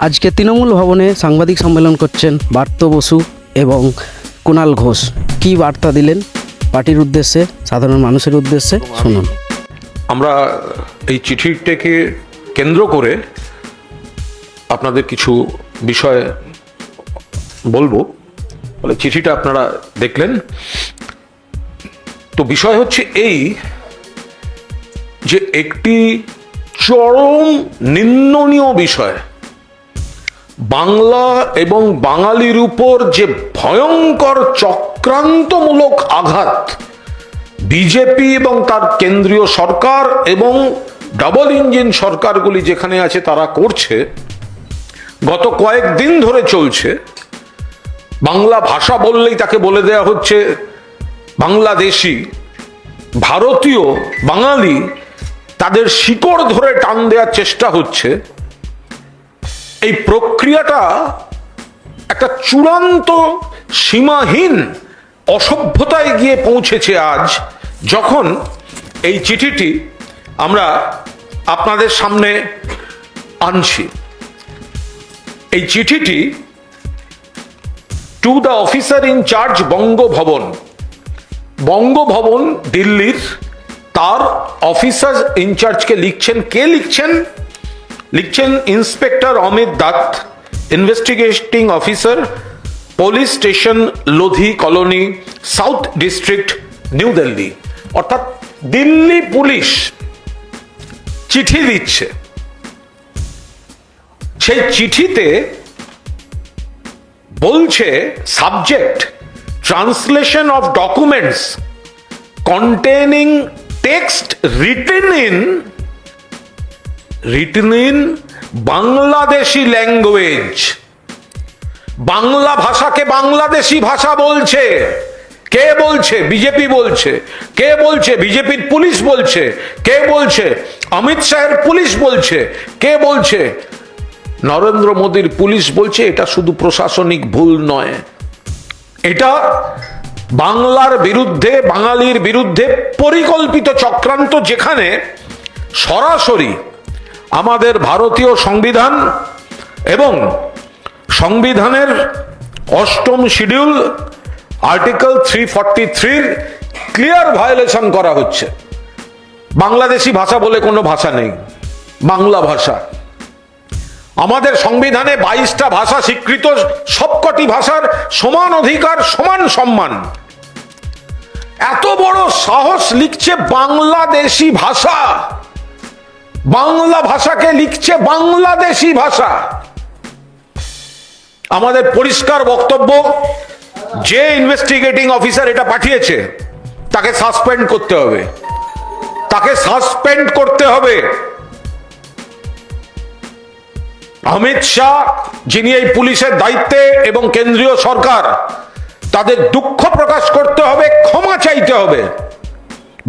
আজকে তৃণমূল ভবনে সাংবাদিক সম্মেলন করছেন ব্রাত্য বসু এবং কুণাল ঘোষ। কী বার্তা দিলেন পার্টির উদ্দেশ্যে, সাধারণ মানুষের উদ্দেশ্যে শুনুন। আমরা এই চিঠিটাকে কেন্দ্র করে আপনাদের কিছু বিষয় বলবো। বলে চিঠিটা আপনারা দেখলেন তো, বিষয় হচ্ছে এই যে একটি চরম নিন্দনীয় বিষয়, বাংলা এবং বাঙালির উপর যে ভয়ঙ্কর চক্রান্তমূলক আঘাত বিজেপি এবং তার কেন্দ্রীয় সরকার এবং ডাবল ইঞ্জিন সরকারগুলি যেখানে আছে তারা করছে, গত কয়েকদিন ধরে চলছে। বাংলা ভাষা বললেই তাকে বলে দেয়া হচ্ছে বাংলাদেশি, ভারতীয় বাঙালি, তাদের শিকড় ধরে টান দেওয়ার চেষ্টা হচ্ছে। এই প্রক্রিয়াটা একটা চূড়ান্ত সীমাহীন অসভ্যতায় গিয়ে পৌঁছেছে আজ, যখন এই চিঠিটি আমরা আপনাদের সামনে আনছি। এই চিঠিটি to the officer in charge Banga Bhaban, Banga Bhaban দিল্লির, তার অফিসার ইনচার্জকে লিখছেন। কে লিখছেন? লিখছেন inspector Amit Dutta, investigating officer, police station Lodhi colony, south district, New Delhi. অর্থাৎ দিল্লি পুলিশ চিঠি দিচ্ছে। সেই চিঠিতে বলছে subject translation of documents containing text written in Bangladeshi language. Bangla ভাষাকে বাংলাদেশি ভাষা বলছে। কে বলছে? বিজেপি বলছে। কে বলছে? বিজেপির পুলিশ বলছে। কে বলছে? অমিত শাহের পুলিশ বলছে। কে বলছে? নরেন্দ্র মোদীর পুলিশ বলছে। এটা শুধু প্রশাসনিক ভুল নয়, এটা বাংলার বিরুদ্ধে, বাঙালির বিরুদ্ধে পরিকল্পিত চক্রান্ত, যেখানে সরাসরি আমাদের ভারতীয় সংবিধান এবং সংবিধানের 8ম শিডিউল আর্টিকেল 343 ক্লিয়ার ভায়োলেশন করা হচ্ছে। বাংলাদেশি ভাষা বলে কোনো ভাষা নেই, বাংলা ভাষা। আমাদের সংবিধানে 22টা ভাষা স্বীকৃত, সবকটি ভাষার সমান অধিকার, সমান সম্মান। এত বড় সাহস, লিখছে বাংলাদেশি ভাষা, বাংলা ভাষাকে লিখছে বাংলাদেশি ভাষা। আমাদের পরিষ্কার বক্তব্য, যে ইনভেস্টিগেটিং অফিসার এটা পাঠিয়েছে তাকে সাসপেন্ড করতে হবে, তাকে সাসপেন্ড করতে হবে। অমিত শাহ, যিনি এই পুলিশের দায়িত্বে, এবং কেন্দ্রীয় সরকার, তাদের দুঃখ প্রকাশ করতে হবে, ক্ষমা চাইতে হবে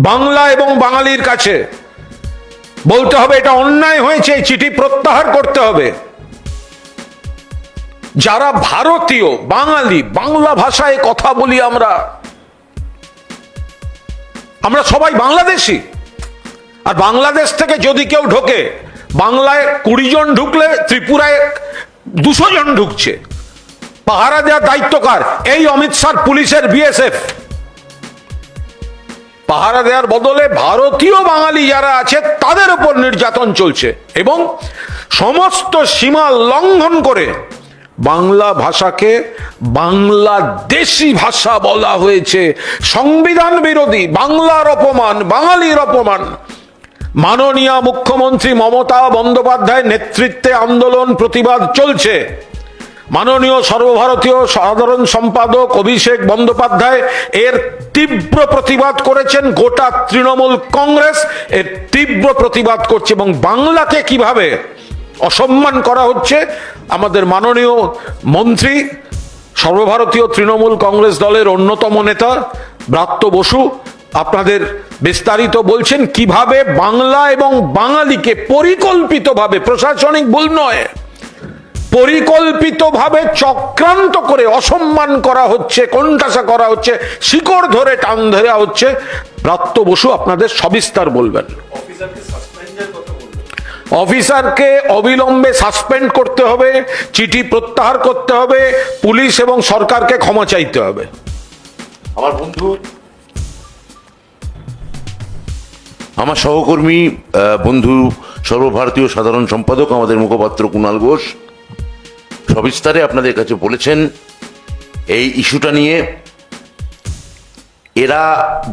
বাংলা এবং বাঙালির কাছে। বলতে হবে এটা অন্যায় হয়েছে, এই চিঠি প্রত্যাহার করতে হবে। যারা ভারতীয় বাঙালি, বাংলা ভাষায় কথা বলি, আমরা সবাই বাংলাদেশি। আর বাংলাদেশ থেকে যদি কেউ ঢোকে, বাংলায় 20 জন ঢুকলে ত্রিপুরায় 200 জন ঢুকছে। পাহারা দেওয়ার দায়িত্ব কার? এই অমিত শাহ পুলিশের, বিএসএফ। পাহারা দেওয়ার বদলে ভারতীয় বাঙালি যারা আছে তাদের উপর নির্যাতন চলছে, এবং সমস্ত সীমা লঙ্ঘন করে বাংলা ভাষাকে বাংলাদেশি ভাষা বলা হয়েছে। সংবিধান বিরোধী, বাংলার অপমান, বাঙালির অপমান। মাননীয় মুখ্যমন্ত্রী মমতা বন্দ্যোপাধ্যায়ের নেতৃত্বে আন্দোলন, প্রতিবাদ চলছে। মাননীয় সর্বভারতীয় সাধারণ সম্পাদক অভিষেক বন্দ্যোপাধ্যায় এর তীব্র প্রতিবাদ করেছেন। গোটা তৃণমূল কংগ্রেস এর তীব্র প্রতিবাদ করছে। এবং বাংলাকে কিভাবে অসম্মান করা হচ্ছে, আমাদের মাননীয় মন্ত্রী, সর্বভারতীয় তৃণমূল কংগ্রেস দলের অন্যতম নেতা ব্রাত্য বসু আপনাদের বিস্তারিত বলছেন কিভাবে বাংলা এবং বাঙালিকে পরিকল্পিতভাবে, প্রশাসনিক ভুল নয়, পরিকল্পিতভাবে চক্রান্ত করে অসম্মান করা হচ্ছে, কোণঠাসা করা হচ্ছে, শিকড় ধরে টান ধরা হচ্ছে। ব্রাত্য বসু আপনাদের সবিস্তার বলবেন। অফিসারকে অবিলম্বে সাসপেন্ড করতে হবে, চিঠি প্রত্যাহার করতে হবে, পুলিশ এবং সরকারকে ক্ষমা চাইতে হবে। আমার বন্ধু, আমার সহকর্মী, বন্ধু, সর্বভারতীয় সাধারণ সম্পাদক আমাদের মুখপাত্র কুণাল ঘোষ সবিস্তারে আপনাদের কাছে বলেছেন এই ইস্যুটা নিয়ে। এরা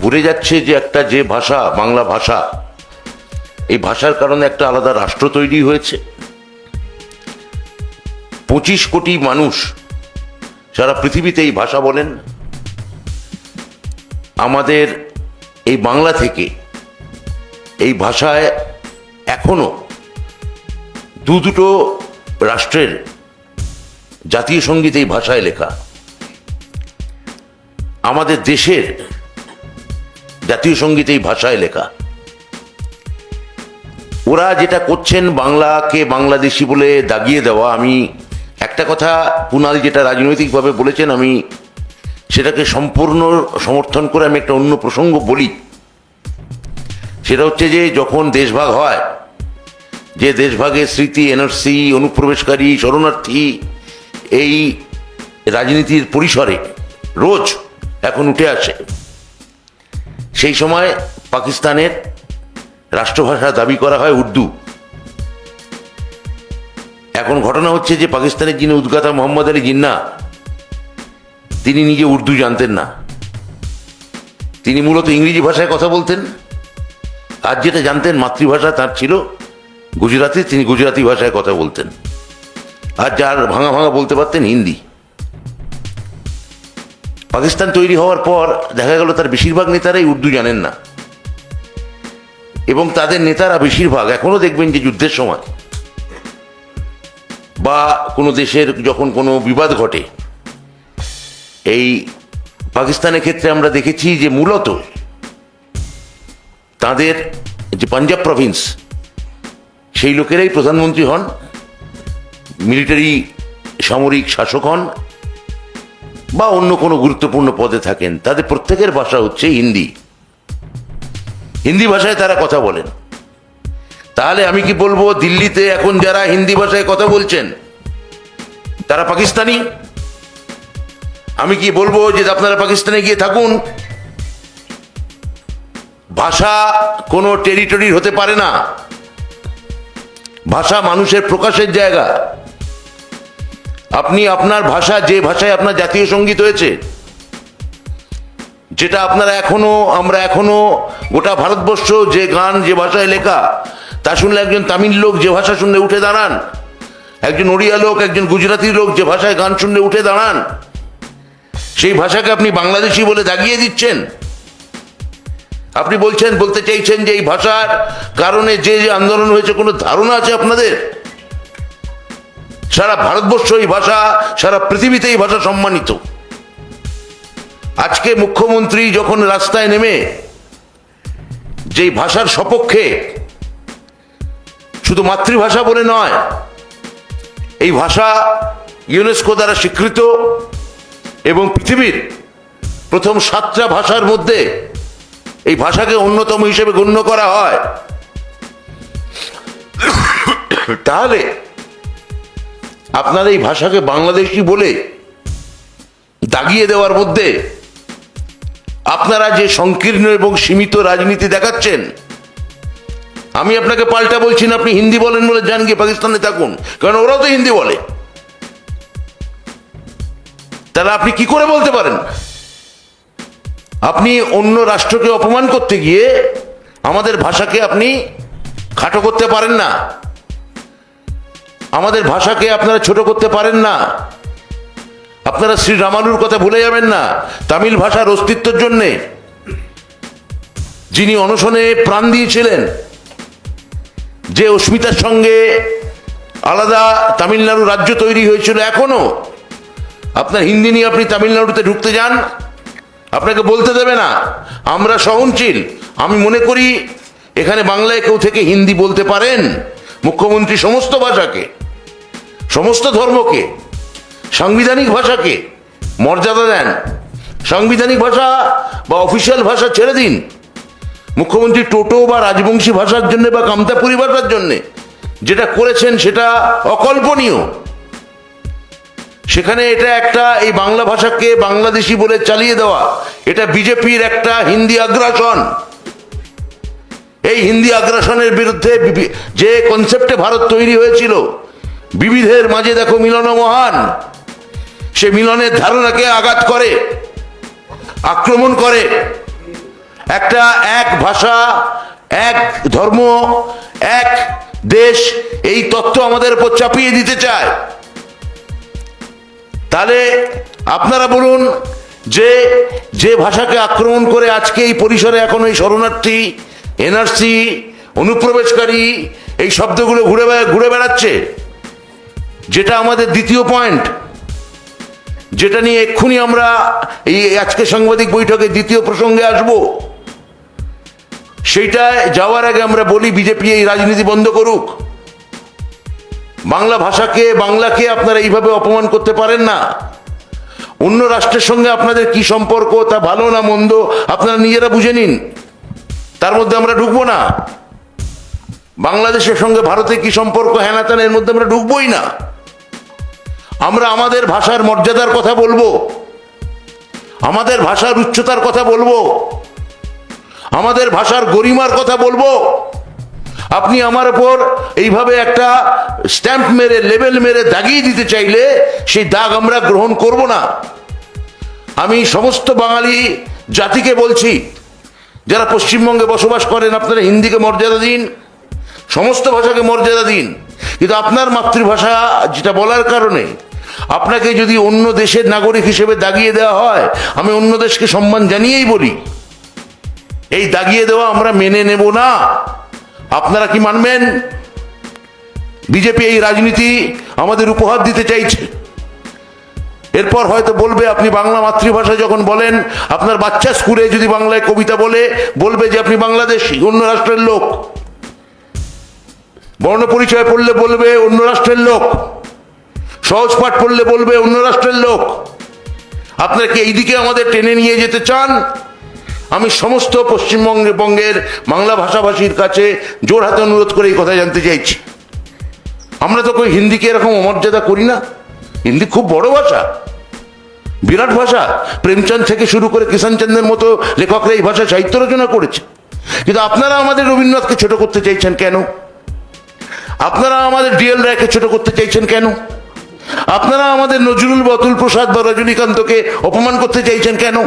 ভুলে যাচ্ছে যে একটা যে ভাষা, বাংলা ভাষা, এই ভাষার কারণে একটা আলাদা রাষ্ট্র তৈরি হয়েছে। 25 কোটি মানুষ সারা পৃথিবীতে এই ভাষা বলেন। আমাদের এই বাংলা থেকে এই ভাষায় এখনো দুটো রাষ্ট্রের জাতীয় সঙ্গীত এই ভাষায় লেখা। আমাদের দেশের জাতীয় সঙ্গীত এই ভাষায় লেখা। ওরা যেটা করছেন বাংলাকে বাংলাদেশি বলে দাগিয়ে দেওয়া, আমি একটা কথা কুণাল যেটা রাজনৈতিকভাবে বলেছেন আমি সেটাকে সম্পূর্ণ সমর্থন করে আমি একটা অন্য প্রসঙ্গ বলি। সেটা হচ্ছে যে যখন দেশভাগ হয়, যে দেশভাগের স্মৃতি, এনআরসি, অনুপ্রবেশকারী, শরণার্থী এই রাজনীতির পরিসরে রোজ এখন উঠে আসে, সেই সময় পাকিস্তানের রাষ্ট্রভাষা দাবি করা হয় উর্দু। এখন ঘটনা হচ্ছে যে পাকিস্তানের যিনি উদ্গাতা মোহাম্মদ আলী জিন্নাহ, তিনি নিজে উর্দু জানতেন না। তিনি মূলত ইংরেজি ভাষায় কথা বলতেন, আর যেটা জানতেন মাতৃভাষা তার ছিল গুজরাটি, তিনি গুজরাটি ভাষায় কথা বলতেন। আর যার ভাঙা ভাঙা বলতে পারতেন হিন্দি। পাকিস্তান তৈরি হওয়ার পর দেখা গেল তার বেশিরভাগ নেতারাই উর্দু জানেন না, এবং তাদের নেতারা বেশিরভাগ এখনো দেখবেন যে যুদ্ধের সময় বা কোনো দেশের যখন কোনো বিবাদ ঘটে, এই পাকিস্তানের ক্ষেত্রে আমরা দেখেছি যে মূলত তাদের যে পাঞ্জাব প্রভিন্স, সেই লোকেরাই প্রধানমন্ত্রী হন, মিলিটারি সামরিক শাসক হন বা অন্য কোনো গুরুত্বপূর্ণ পদে থাকেন। তাদের প্রত্যেকের ভাষা হচ্ছে হিন্দি। হিন্দি ভাষায় তারা কথা বলেন। তাহলে আমি কি বলবো দিল্লিতে এখন যারা হিন্দি ভাষায় কথা বলছেন তারা পাকিস্তানি? আমি কি বলবো যে আপনারা পাকিস্তানে গিয়ে থাকুন? ভাষা কোনো টেরিটরি হতে পারে না। ভাষা মানুষের প্রকাশের জায়গা। আপনি আপনার ভাষা, যে ভাষায় আপনার জাতীয় সঙ্গীত হয়েছে, যেটা আপনারা আমরা এখনো গোটা ভারতবর্ষ যে গান যে ভাষায় লেখা, তা শুনলে একজন তামিল লোক যে ভাষা শুনলে উঠে দাঁড়ান, একজন ওড়িয়া লোক, একজন গুজরাটি লোক যে ভাষায় গান শুনলে উঠে দাঁড়ান, সেই ভাষাকে আপনি বাংলাদেশি বলে দাগিয়ে দিচ্ছেন। আপনি বলতে চাইছেন যে এই ভাষার কারণে যে যে আন্দোলন হয়েছে, কোনো ধারণা আছে আপনাদের? সারা ভারতবর্ষ এই ভাষা, সারা পৃথিবীতে এই ভাষা সম্মানিত। আজকে মুখ্যমন্ত্রী যখন রাস্তায় নেমে যেই ভাষার সপক্ষে, শুধু মাতৃভাষা বলে নয়, এই ভাষা ইউনেস্কো দ্বারা স্বীকৃত এবং পৃথিবীর প্রথম 7টা ভাষার মধ্যে এই ভাষাকে অন্যতম হিসেবে গণ্য করা হয়, তাহলে আপনারা এই ভাষাকে বাংলাদেশি বলে দাগিয়ে দেওয়ার মধ্যে আপনারা যে সংকীর্ণ এবং সীমিত রাজনীতি দেখাচ্ছেন, আমি আপনাকে পাল্টা বলছি না আপনি হিন্দি বলেন বলে যান গিয়ে পাকিস্তানে থাকুন, কারণ ওরাও তো হিন্দি বলে। তাহলে আপনি কি করে বলতে পারেন? আপনি অন্য রাষ্ট্রকে অপমান করতে গিয়ে আমাদের ভাষাকে আপনি খাটো করতে পারেন না, আমাদের ভাষাকে আপনারা ছোট করতে পারেন না। আপনারা শ্রী রামানুর কথা ভুলে যাবেন না। তামিল ভাষার অস্তিত্বের জন্য যিনি অনশনে প্রাণ দিয়েছিলেন, যে অস্মিতার সঙ্গে আলাদা তামিলনাড়ু রাজ্য তৈরি হয়েছিল, এখনো আপনার হিন্দি নিয়ে আপনি তামিলনাড়ুতে ঢুকতে যান, আপনাকে বলতে দেবে না। আমরা সহনশীল। আমি মনে করি এখানে বাংলায় কেউ থেকে হিন্দি বলতে পারেন। মুখ্যমন্ত্রী সমস্ত ভাষাকে, সমস্ত ধর্মকে, সাংবিধানিক ভাষাকে মর্যাদা দেন। সাংবিধানিক ভাষা বা অফিসিয়াল ভাষা ছেড়ে দিন। মুখ্যমন্ত্রী টোটো বা রাজবংশী ভাষার জন্য বা কামতাপুরী ভাষার জন্য যেটা করেছেন সেটা অকল্পনীয়। সেখানে এটা একটা এই বাংলা ভাষাকে বাংলাদেশি বলে চালিয়ে দেওয়া, এটা বিজেপির একটা হিন্দি আগ্রাসন। এই হিন্দি আগ্রাসনের বিরুদ্ধে যে কনসেপ্টে ভারত তৈরি হয়েছিল, বিবিধের মাঝে দেখো মিলন মহান, সে মিলনের ধারণাকে আঘাত করে, আক্রমণ করে। একটা এক ভাষা, এক ধর্ম, এক দেশ, এই তত্ত্ব আমাদের উপর চাপিয়ে দিতে চায়। তাহলে আপনারা বলুন, যে যে ভাষাকে আক্রমণ করে আজকে এই পরিসরে এখন এই শরণার্থী, এনআরসি, অনুপ্রবেশকারী এই শব্দগুলো ঘুরে বেড়াচ্ছে, যেটা আমাদের দ্বিতীয় পয়েন্ট, যেটা নিয়ে এক্ষুনি আমরা এই আজকে সাংবাদিক বৈঠকে দ্বিতীয় প্রসঙ্গে আসব। সেইটায় যাওয়ার আগে আমরা বলি, বিজেপি এই রাজনীতি বন্ধ করুক। বাংলা ভাষাকে, বাংলাকে আপনারা এইভাবে অপমান করতে পারেন না। অন্য রাষ্ট্রের সঙ্গে আপনাদের কি সম্পর্ক, তা ভালো না মন্দ আপনারা নিজেরা বুঝে নিন, তার মধ্যে আমরা ঢুকবো না। বাংলাদেশের সঙ্গে ভারতের কি সম্পর্ক, হ্যানাত্যান, এর মধ্যে আমরা ঢুকবোই না। আমরা আমাদের ভাষার মর্যাদার কথা বলবো, আমাদের ভাষার উচ্চতার কথা বলবো, আমাদের ভাষার গরিমার কথা বলবো। আপনি আমার উপর এইভাবে একটা স্ট্যাম্প মেরে, লেবেল মেরে দাগিয়ে দিতে চাইলে সেই দাগ আমরা গ্রহণ করব না। আমি সমস্ত বাঙালি জাতিকে বলছি, যারা পশ্চিমবঙ্গে বসবাস করেন, আপনারা হিন্দিকে মর্যাদা দিন, সমস্ত ভাষাকে মর্যাদা দিন, কিন্তু আপনার মাতৃভাষা যেটা বলার কারণে আপনাকে যদি অন্য দেশের নাগরিক হিসেবে দাগিয়ে দেওয়া হয়, আমি অন্য দেশকে সম্মান জানিয়েই বলি, এই দাগিয়ে দেওয়া আমরা মেনে নেব না। আপনারা কি মানবেন? বিজেপি এই রাজনীতি আমাদের উপহার দিতে চাইছে। এরপর হয়তো বলবে, আপনি বাংলা মাতৃভাষা যখন বলেন, আপনার বাচ্চা স্কুলে যদি বাংলায় কবিতা বলবে যে আপনি বাংলাদেশি, অন্য রাষ্ট্রের লোক। বর্ণ পরিচয় পড়লে বলবে অন্য রাষ্ট্রের লোক, সহজ পাঠ পড়লে বলবে অন্য রাষ্ট্রের লোক। আপনারা কি এইদিকে আমাদের টেনে নিয়ে যেতে চান? আমি সমস্ত পশ্চিমবঙ্গের বাংলা ভাষাভাষীর কাছে জোর হাতে অনুরোধ করে এই কথা জানতে চাইছি। আমরা তো কই হিন্দিকে এরকম অমর্যাদা করি না। হিন্দি খুব বড় ভাষা, বিরাট ভাষা। প্রেমচন্দ থেকে শুরু করে কিষানচন্দ্রের মতো লেখকরা এই ভাষায় সাহিত্য রচনা করেছে। কিন্তু আপনারা আমাদের রবীন্দ্রনাথকে ছোট করতে চাইছেন কেন? আপনারা আমাদের ডিএল রায়কে ছোট করতে চাইছেন কেন? আপনারা আমাদের নজরুল বা অতুল প্রসাদ বা রজনীকান্তকে অপমান করতে চাইছেন কেন?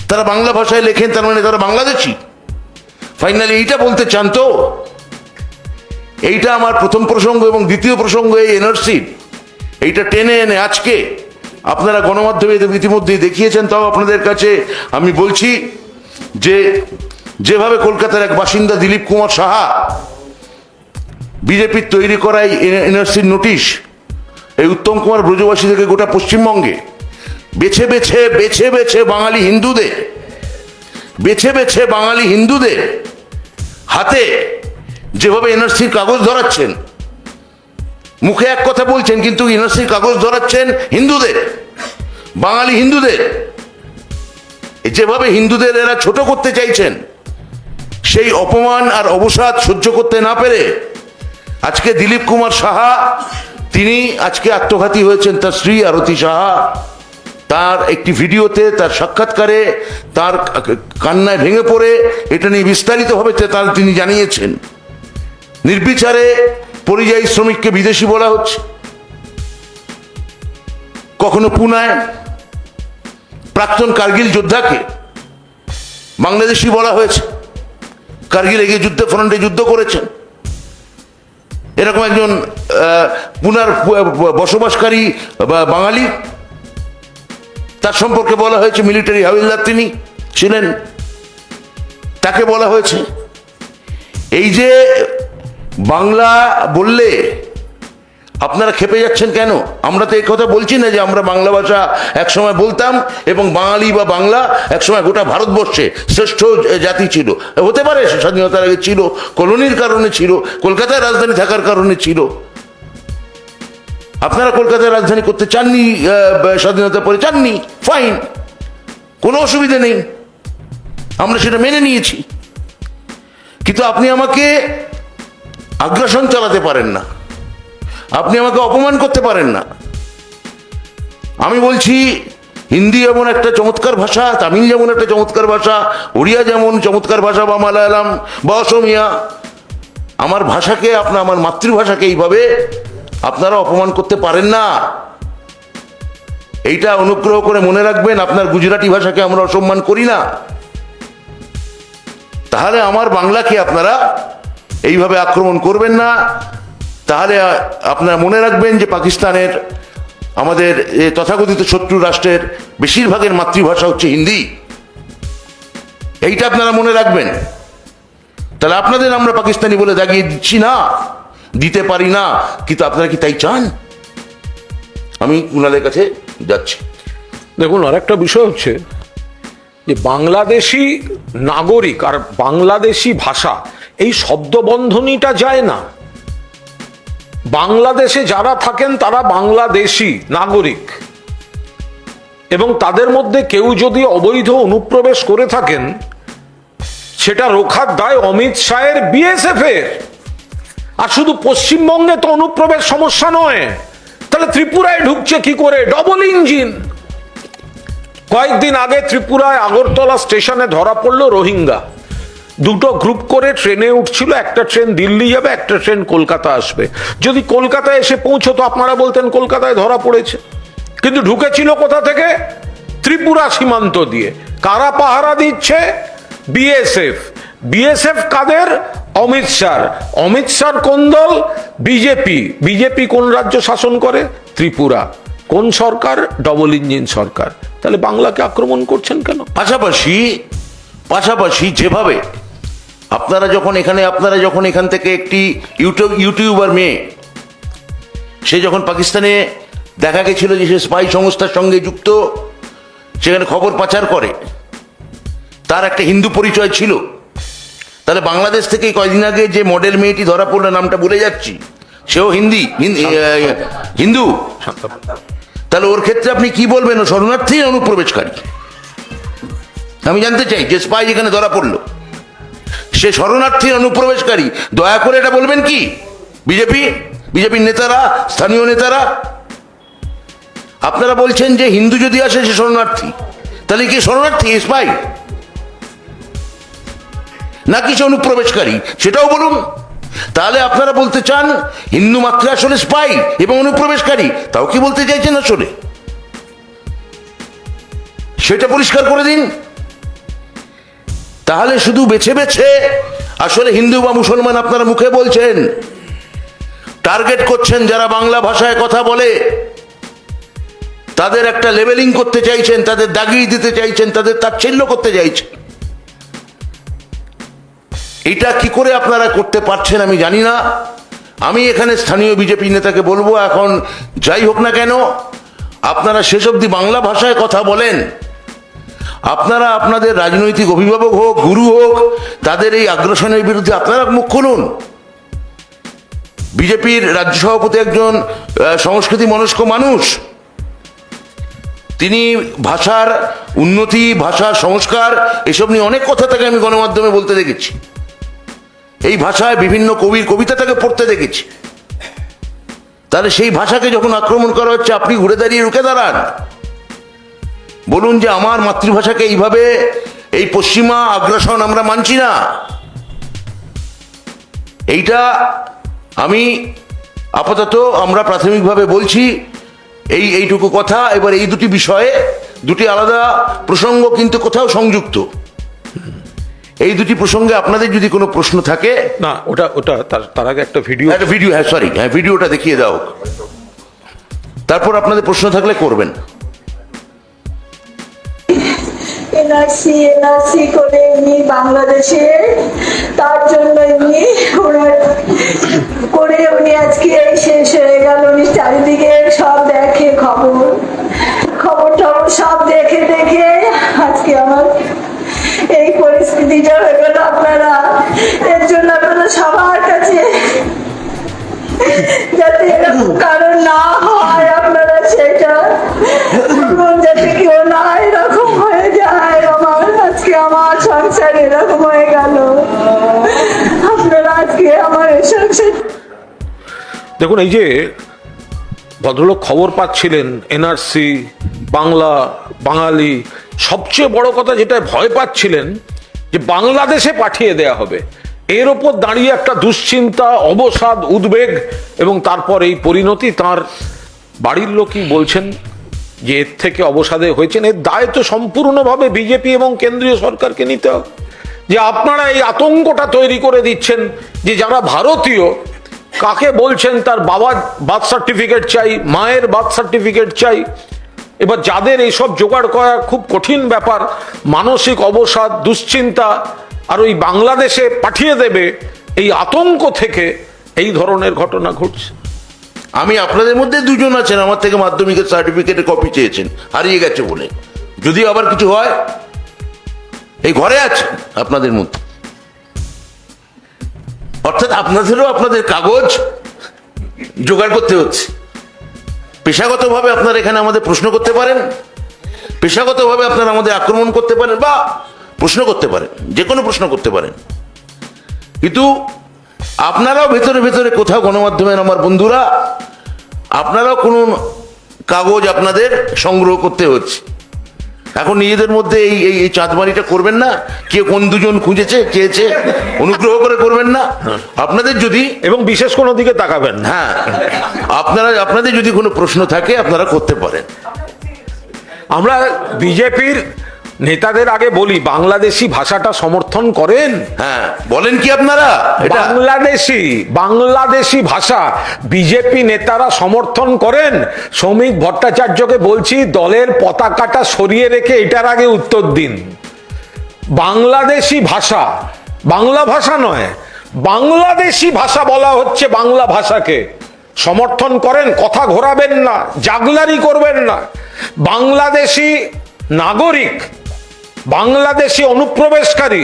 তারা বাংলা ভাষায় লেখেন, তার মানে তারা বাংলাদেশি। ফাইনালি এইটা বলতে চান তো? এইটা আমার প্রথম প্রসঙ্গ। এবং দ্বিতীয় প্রসঙ্গ, এই এনআরসি, এইটা টেনে এনে আজকে আপনারা গণমাধ্যমে ইতিমধ্যেই দেখিয়েছেন। তাও আপনাদের কাছে আমি বলছি যে যেভাবে কলকাতার এক বাসিন্দা দিলীপ কুমার সাহা বিজেপির তৈরি করা এই এনআরসির নোটিশ, এই উত্তম কুমার ব্রজবাসী থেকে গোটা পশ্চিমবঙ্গে বেছে বেছে বাঙালি হিন্দুদের হাতে যেভাবে এনআরসির কাগজ ধরাচ্ছেন, মুখে এক কথা বলছেন কিন্তু এনআরসির কাগজ ধরাচ্ছেন হিন্দুদের, বাঙালি হিন্দুদের। যেভাবে হিন্দুদের এরা ছোট করতে চাইছেন, সেই অপমান আর অবসাদ সহ্য করতে না পেরে আজকে দিলীপ কুমার সাহা, তিনি আজকে আত্মঘাতী হয়েছেন। তার স্ত্রী আরতি সাহা তার একটি ভিডিওতে, তার সাক্ষাৎকারে, তার কান্নায় ভেঙে পড়ে এটা নিয়ে বিস্তারিতভাবে তিনি জানিয়েছেন। নির্বিচারে পরিযায়ী শ্রমিককে বিদেশি বলা হচ্ছে, কখনো পুনায় প্রাক্তন কার্গিল যোদ্ধাকে বাংলাদেশি বলা হয়েছে। কার্গিলে গিয়ে ফ্রন্টে যুদ্ধ করেছেন এরকম একজন পুনার বসবাসকারী বাঙালি, তার সম্পর্কে বলা হয়েছে মিলিটারি হাবিলদার তিনি ছিলেন, তাকে বলা হয়েছে। এই যে বাংলা বললে আপনারা খেপে যাচ্ছেন কেন? আমরা তো এই কথা বলছি না যে আমরা বাংলা ভাষা একসময় বলতাম এবং বাঙালি বা বাংলা একসময় গোটা ভারতবর্ষে শ্রেষ্ঠ জাতি ছিল। হতে পারে স্বাধীনতার আগে ছিল, কলোনির কারণে ছিল, কলকাতায় রাজধানী থাকার কারণে ছিল। আপনারা কলকাতায় রাজধানী করতে চাননি, স্বাধীনতার পরে চাননি, ফাইন, কোনো অসুবিধা নেই, আমরা সেটা মেনে নিয়েছি। কিন্তু আপনি আমাকে আগ্রাসন চালাতে পারেন না, আপনি আমাকে অপমান করতে পারেন না। আমি বলছি হিন্দি যেমন একটা চমৎকার ভাষা, তামিল যেমন একটা চমৎকার ভাষা, ওড়িয়া যেমন চমৎকার ভাষা, বা মালায়ালাম বা অসমিয়া, আমার ভাষাকে আমার মাতৃভাষাকে এইভাবে আপনারা অপমান করতে পারেন না। এইটা অনুগ্রহ করে মনে রাখবেন। আপনার গুজরাটি ভাষাকে আমরা অসম্মান করি না, তাহলে আমার বাংলাকে আপনারা এইভাবে আক্রমণ করবেন না। তাহলে আপনারা মনে রাখবেন যে পাকিস্তানের, আমাদের তথাকথিত শত্রু রাষ্ট্রের বেশিরভাগের মাতৃভাষা হচ্ছে হিন্দি। এইটা আপনারা মনে রাখবেন। তাহলে আপনাদের আমরা পাকিস্তানি বলে দাগিয়ে দিচ্ছি না, দিতে পারি না, কিন্তু আপনারা কি তাই চান? আমি কুণালের কাছে যাচ্ছি। দেখুন, আরেকটা বিষয় হচ্ছে যে বাংলাদেশি নাগরিক আর বাংলাদেশি ভাষা, এই শব্দবন্ধনীটা যায় না। বাংলাদেশে যারা থাকেন তারা বাংলাদেশি নাগরিক, এবং তাদের মধ্যে কেউ যদি অবৈধ অনুপ্রবেশ করে থাকেন, সেটা রোখার দায় অমিত শাহের বিএসএফ এর। আর শুধু পশ্চিমবঙ্গে তো অনুপ্রবেশ সমস্যা নয়, তাহলে ত্রিপুরায় ঢুকছে কি করে? Double engine. কয়েকদিন আগে ত্রিপুরায় আগরতলা স্টেশনে ধরা পড়লো রোহিঙ্গা। দুটো গ্রুপ করে ট্রেনে উঠছিল, একটা ট্রেন দিল্লি যাবে, একটা ট্রেন কলকাতা আসবে। যদি কলকাতায় এসে পৌঁছতো আপনারা বলতেন কলকাতায় ধরা পড়েছে, কিন্তু ঢুকেছিল কোথা থেকে? ত্রিপুরা সীমান্ত দিয়ে। কারা পাহারা দিচ্ছে? বিএসএফ। বিএসএফ কাদের? অমিত শাহ। অমিত শাহ কোন দল? বিজেপি। বিজেপি কোন রাজ্য শাসন করে? ত্রিপুরা। কোন সরকার? ডবল ইঞ্জিন সরকার। তাহলে বাংলাকে আক্রমণ করছেন কেন? পাশাপাশি যেভাবে আপনারা যখন এখান থেকে একটি ইউটিউবার মেয়ে, সে যখন পাকিস্তানে দেখা গেছিল যে সে স্পাই সংস্থার সঙ্গে যুক্ত, সেখানে খবর পাচার করে, তার একটা হিন্দু পরিচয় ছিল। তাহলে বাংলাদেশ থেকে কয়েকদিন আগে যে মডেল মেয়েটি ধরা পড়লো, নামটা ভুলে যাচ্ছি, সেও হিন্দু। তাহলে ওর ক্ষেত্রে আপনি কি বলবেন? ও শরণার্থী না অনুপ্রবেশকারী? আমি জানতে চাই, যে স্পাই যেখানে ধরা পড়লো সে শরণার্থী অনুপ্রবেশকারী? দয়া করে এটা বলবেন কি বিজেপির নেতারা, স্থানীয় নেতারা? আপনারা বলছেন যে হিন্দু যদি আসে সে শরণার্থী, তাহলে কি শরণার্থী স্পাই নাকি সে অনুপ্রবেশকারী? সেটাও বলুন। তাহলে আপনারা বলতে চান হিন্দু মাত্র আসলে স্পাই এবং অনুপ্রবেশকারী, তাও কি বলতে চাইছেন আসলে? সেটা পরিষ্কার করে দিন। তাহলে শুধু বেছে বেছে আসলে হিন্দু বা মুসলমান আপনারা মুখে বলছেন, টার্গেট করছেন যারা বাংলা ভাষায় কথা বলে, তাদের একটা লেভেলিং করতে চাইছেন, তাদের দাগিয়ে দিতে চাইছেন, তাদের তাচ্ছিল্য করতে চাইছেন। এটা কি করে আপনারা করতে পারছেন আমি জানি না। আমি এখানে স্থানীয় বিজেপি নেতাকে বলবো, এখন যাই হোক না কেন, আপনারা শেষ অবধি বাংলা ভাষায় কথা বলেন। আপনারা আপনাদের রাজনৈতিক অভিভাবক হোক, গুরু হোক, তাদের এই আগ্রাসনের বিরুদ্ধে আপনারা মুখ খুলুন। বিজেপির রাজ্য সভাপতি একজন সংস্কৃতি মনস্ক মানুষ, তিনি ভাষার উন্নতি, ভাষার সংস্কার, এসব নিয়ে অনেক কথা তাকে আমি গণমাধ্যমে বলতে দেখেছি। এই ভাষায় বিভিন্ন কবির কবিতা তাকে পড়তে দেখেছি। তাহলে সেই ভাষাকে যখন আক্রমণ করা হচ্ছে, আপনি ঘুরে দাঁড়িয়ে রুখে দাঁড়ান, বলুন যে আমার মাতৃভাষাকে এইভাবে, এই পশ্চিমা আগ্রাসন আমরা মানছি না। এইটা আমি আপাতত আমরা প্রাথমিকভাবে বলছি এইটুকু কথা। এবার এই দুটি বিষয়ে দুটি আলাদা প্রসঙ্গ, কিন্তু কোথাও সংযুক্ত। এই দুটি প্রসঙ্গে আপনাদের যদি কোনো প্রশ্ন থাকে, না, ওটা তার আগে একটা ভিডিও, ভিডিওটা দেখিয়ে দাও, তারপর আপনাদের প্রশ্ন থাকলে করবেন। এনআরসি করে এমনি বাংলাদেশে, তার জন্য এমনি করে উনি আজকে শেষ হয়ে গেল। উনি চারিদিকে সব দেখে, খবর টবর সব দেখে আজকে আমার এই পরিস্থিতিটা হয়ে গেল। আপনারা এর জন্য আপনারা সবার কাছে, যাতে এরকম কারণ না হয়, আপনারা সেটা যাতে কেউ না এরকম হয়ে যায়। আজকে আমার সংসার এরকম হয়ে গেল, আপনারা আজকে আমার এই সংসার দেখুন, এই যে ভদ্রলোক খবর পাচ্ছিলেন এনআরসি, বাংলা, বাঙালি, সবচেয়ে বড় কথা যেটা ভয় পাচ্ছিলেন যে বাংলাদেশে পাঠিয়ে দেয়া হবে, এর ওপর দাঁড়িয়ে একটা দুশ্চিন্তা, অবসাদ, উদ্বেগ এবং তারপর এই পরিণতি। তার বাড়ির লোকই বলছেন যে এর থেকে অবসাদে হয়েছেন। এর দায় তো সম্পূর্ণভাবে বিজেপি এবং কেন্দ্রীয় সরকারকে নিতে হবে, যে আপনারা এই আতঙ্কটা তৈরি করে দিচ্ছেন যে যারা ভারতীয়, কাকে বলছেন তার বাবার বার্থ সার্টিফিকেট চাই, মায়ের বার্থ সার্টিফিকেট চাই। এবার যাদের এইসব জোগাড় করা খুব কঠিন ব্যাপার, মানসিক অবসাদ, দুশ্চিন্তা, আর ওই বাংলাদেশে পাঠিয়ে দেবে, এই আতঙ্ক থেকে এই ধরনের ঘটনা ঘটছে। আমি আপনাদের মধ্যে দুজন আছেন আমার থেকে মাধ্যমিকের সার্টিফিকেটের কপি চেয়েছেন, হারিয়ে গেছে বলে। যদি আবার কিছু হয়, এই ঘরে আছেন আপনাদের মধ্যে। অর্থাৎ আপনাদেরও আপনাদের কাগজ জোগাড় করতে হচ্ছে। পেশাগতভাবে আপনারা এখানে আমাদের প্রশ্ন করতে পারেন, পেশাগতভাবে আপনারা আমাদের আক্রমণ করতে পারেন বা প্রশ্ন করতে পারেন, যে কোনো প্রশ্ন করতে পারেন, কিন্তু আপনারাও ভেতরে ভেতরে কোথাও গণমাধ্যমের আমার বন্ধুরা, আপনারাও কোনো কাগজ আপনাদের সংগ্রহ করতে হচ্ছে। এখন নিজেদের মধ্যে এই চাঁদমারিটা করবেন না, কে কোন দুজন খুঁজেছে চেয়েছে, অনুগ্রহ করে করবেন না। আপনাদের যদি, এবং বিশেষ কোনো দিকে তাকাবেন না। হ্যাঁ, আপনাদের যদি কোনো প্রশ্ন থাকে আপনারা করতে পারেন। আমরা বিজেপির নেতাদের আগে বলি, বাংলাদেশি ভাষাটা সমর্থন করেন? হ্যাঁ, বলেন কি আপনারা এটা? বাংলাদেশি ভাষা বিজেপি নেতারা সমর্থন করেন? শ্রমিক ভট্টাচার্যকে বলছি, দলের পতাকাটা সরিয়ে রেখে এটার আগে উত্তর দিন। বাংলাদেশি ভাষা, বাংলা ভাষা নয়, বাংলাদেশি ভাষা বলা হচ্ছে। বাংলা ভাষাকে সমর্থন করেন? কথা ঘোরাবেন না, জাগলারি করবেন না। বাংলাদেশি নাগরিক, বাংলাদেশি অনুপ্রবেশকারী,